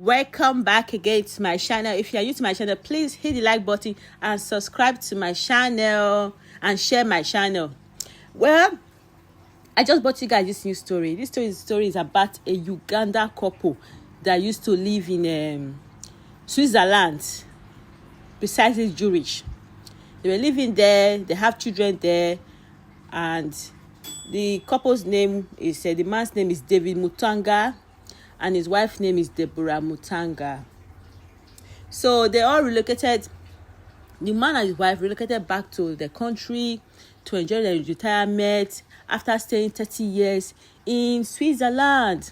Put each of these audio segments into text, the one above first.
Welcome back again to my channel. If you are new to my channel, please hit the like button and subscribe to my channel and share my channel. Well, I just brought you guys this new story. This story is about a Uganda couple that used to live in Switzerland, precisely Zurich. They were living there. They have children there, and the couple's name is the man's name is David Mutanga, and his wife's name is Deborah Mutanga. So they all relocated. The man and his wife relocated back to the country to enjoy their retirement after staying 30 years in Switzerland.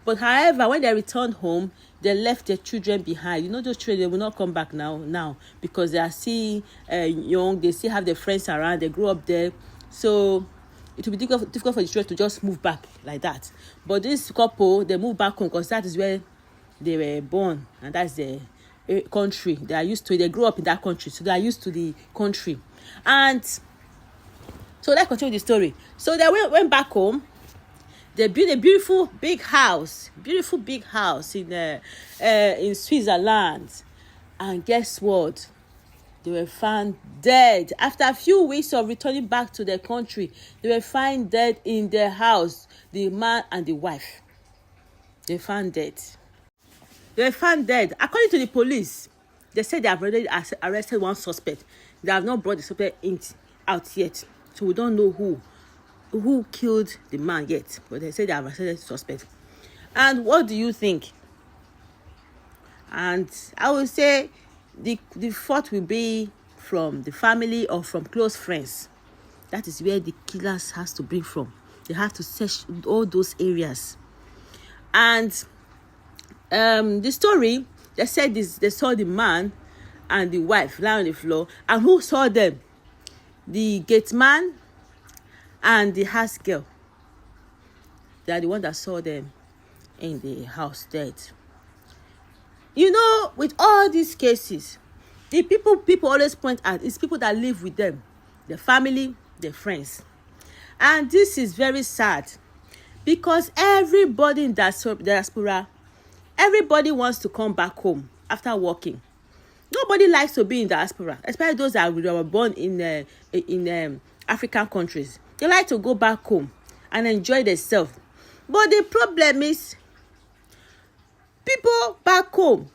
But however, when they returned home, they left their children behind. You know, those children, they will not come back now because they are still young. They still have their friends around. They grew up there. So it will be difficult for the children to just move back like that. But this couple, they moved back home because that is where they were born, and that's the country they are used to. They grew up in that country, so they are used to the country. And so let's continue the story. So they went back home. They built a beautiful big house in Switzerland. And guess what? They were found dead. After a few weeks of returning back to their country, they were found dead in their house. The man and the wife. They were found dead. According to the police, they said they have already arrested one suspect. They have not brought the suspect out yet. So we don't know who killed the man yet. But they said they have arrested the suspect. And what do you think? And I would say the fault will be from the family or from close friends. That is where the killers has to bring from. They have to search all those areas. And the story, they said they saw the man and the wife lying on the floor. And who saw them? The gate man and the house girl. They are the one that saw them in the house dead. You know, with all these cases, the people always point at is people that live with them, their family, their friends. And this is very sad because everybody in diaspora, everybody wants to come back home after working. Nobody likes to be in diaspora, especially those that were born in African countries. They like to go back home and enjoy themselves. But the problem is, people back home,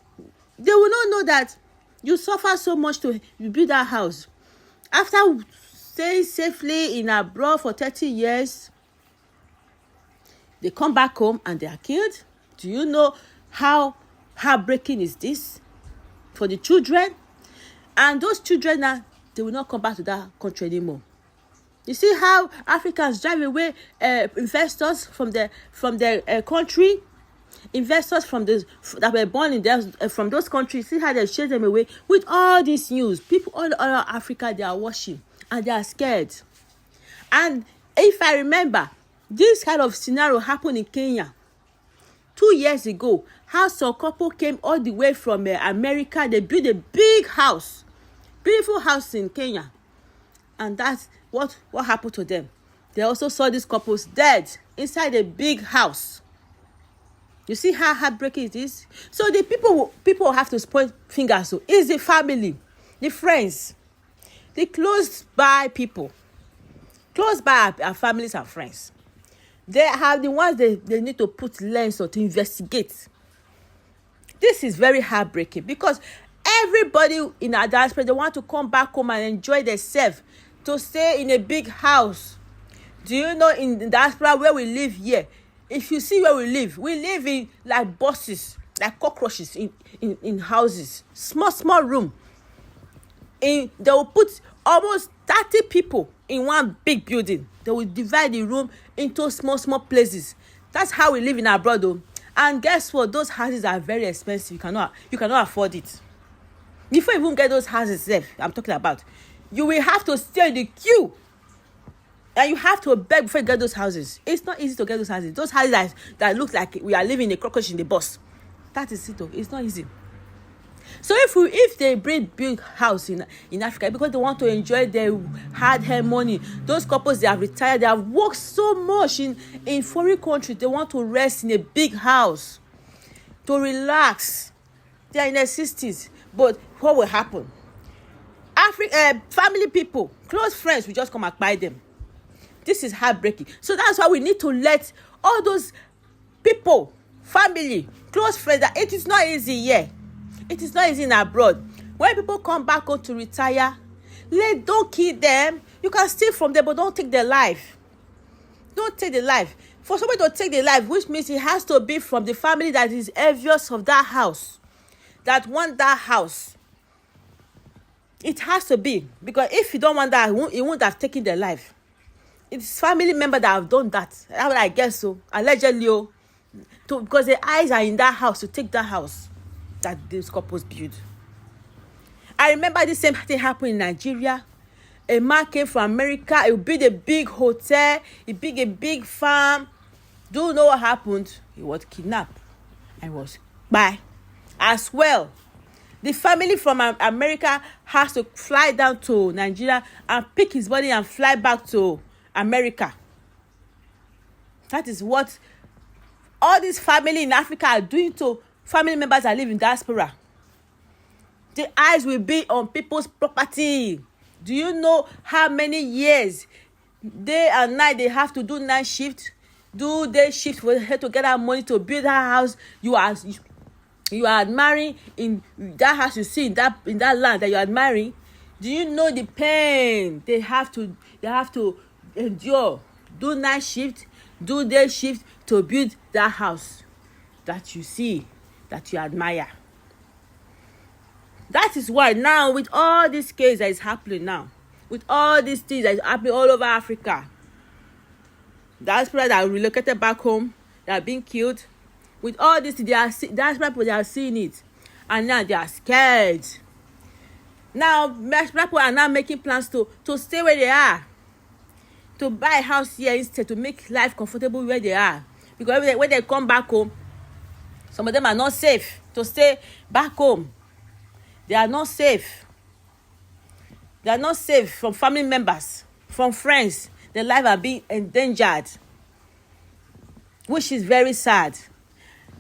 they will not know that you suffer so much to build that house. After staying safely in abroad for 30 years, they come back home and they are killed. Do you know how heartbreaking is this for the children? And those children now, they will not come back to that country anymore. You see how Africans drive away investors from their country? Investors that were born in from those countries, see how they chase them away with all this news. People all over Africa, they are watching and they are scared. And if I remember, this kind of scenario happened in Kenya 2 years ago. How some couple came all the way from America. They built a big house, beautiful house in Kenya, and that's what happened to them. They also saw these couples dead inside a big house. You see how heartbreaking it is? So the people have to point fingers. So it's the family, the friends, the close by people, close by our families and friends. They have the ones they need to put lens on to investigate. This is very heartbreaking because everybody in our diaspora, they want to come back home and enjoy themselves, to stay in a big house. Do you know in the diaspora where we live here? If you see where we live in like buses, like cockroaches in houses, small room. They will put almost 30 people in one big building. They will divide the room into small places. That's how we live in abroad though. And guess what? Those houses are very expensive. You cannot afford it. Before you even get those houses I'm talking about, you will have to stay in the queue. And you have to beg before you get those houses. It's not easy to get those houses. Those houses that look like we are living in a cockroach in the bus. That is it though. It's not easy. So if they bring big house in Africa because they want to enjoy their hard-earned money, those couples, they have retired, they have worked so much in foreign countries, they want to rest in a big house. to relax. They are in their 60s. But what will happen? Family people, close friends will just come and buy them. This is heartbreaking. So that's why we need to let all those people, family, close friends, that it is not easy here. It is not easy in abroad. When people come back home to retire, don't kill them. You can steal from them, but don't take their life. Don't take the life. For somebody to take the life, which means it has to be from the family that is envious of that house, that want that house. It has to be, because if you don't want that, he won't have taken their life. It's family members that have done that. That's what I guess so. Allegedly, because the eyes are in that house to take that house that this couples built. I remember the same thing happened in Nigeria. A man came from America. He built a big hotel. He built a big farm. Do you know what happened? He was kidnapped and was by as well. The family from America has to fly down to Nigeria and pick his body and fly back to America. That is what all these family in Africa are doing to family members that live in diaspora. The eyes will be on people's property. Do you know how many years, day and night, they have to do night shift, do day shift for her to get that money to build her house? You are admiring in that house you see in that land that you are admiring. Do you know the pain they have to endure? Do night shift, do day shift to build that house that you see, that you admire. That is why now, with all this case that is happening now, with all these things that is happening all over Africa, diaspora that are relocated back home, that are being killed, with all this, diaspora people, they are seeing it, and now they are scared. Now people are now making plans to stay where they are, to buy a house here instead, to make life comfortable where they are. Because when they come back home, some of them are not safe to stay back home. They are not safe. They are not safe from family members, from friends. Their life are being endangered, which is very sad.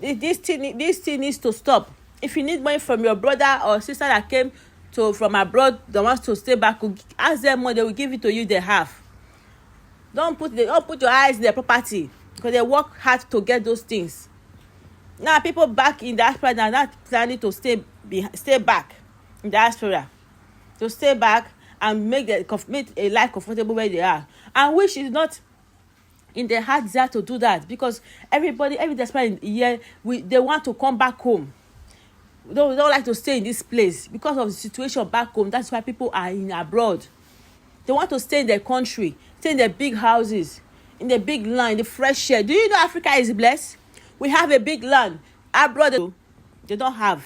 This thing needs to stop. If you need money from your brother or sister that came from abroad, that wants to stay back, ask them money. They will give it to you. They have. Don't put your eyes in their property, because they work hard to get those things. Now people back in diaspora are not planning to stay back in diaspora, to stay back and make a life comfortable where they are, and which is not in their heart desire to do that, because every diaspora here, they want to come back home. They don't like to stay in this place because of the situation back home. That's why people are in abroad. They want to stay in their country, stay in their big houses, in the big land, in the fresh air. Do you know Africa is blessed? We have a big land. Abroad, they don't have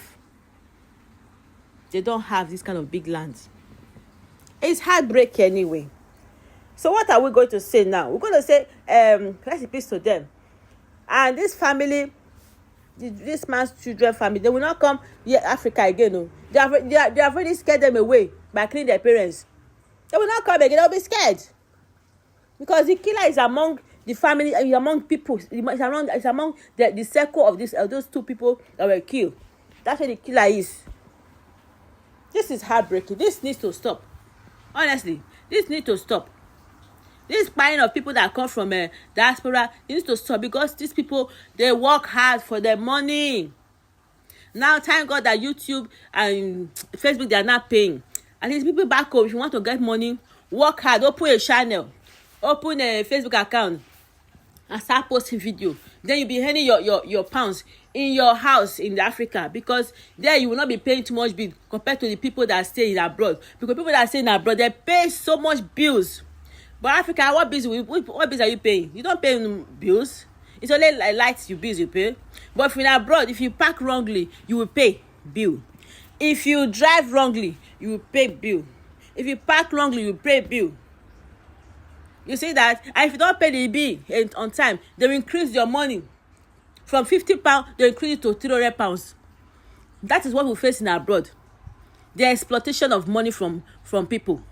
this kind of big lands. It's heartbreaking anyway. So what are we going to say now? We're going to say recipes to them. And this family, this man's children family, they will not come here Africa again. No. They have already scared them away by killing their parents. They will not come again. They'll be scared. Because the killer is among the family, among people. It's among the circle of those two people that were killed. That's where the killer is. This is heartbreaking. This needs to stop. Honestly, this needs to stop. This spying of people that come from diaspora needs to stop, because these people, they work hard for their money. Now, thank God that YouTube and Facebook, they are not paying. And these people back home, if you want to get money, work hard, open a channel, open a Facebook account, and start posting video. Then you'll be earning your pounds in your house in Africa, because there you will not be paying too much bill compared to the people that stay in abroad. Because people that stay in abroad, they pay so much bills. But Africa, what bills are you paying? You don't pay bills. It's only like lights bills you pay. But if you're in abroad, if you park wrongly, you will pay bill. If you drive wrongly, you will pay bill. If you park wrongly, you will pay bill. You see that? And if you don't pay the bill on time, they will increase your money. From £50, they increase it to £300. That is what we face in abroad. The exploitation of money from people.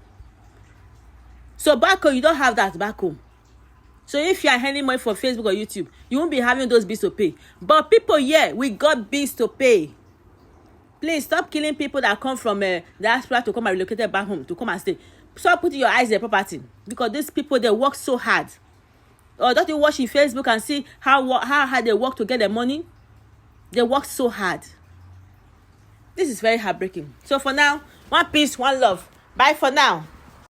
So back home, you don't have that back home. So if you are earning money for Facebook or YouTube, you won't be having those bills to pay. But people here, we got bills to pay. Please stop killing people that come from diaspora to come and relocate back home to come and stay. Stop putting your eyes in their property, because these people, they work so hard. Or don't you watch in Facebook and see how hard they work to get their money? They work so hard. This is very heartbreaking. So for now, one peace, one love. Bye for now.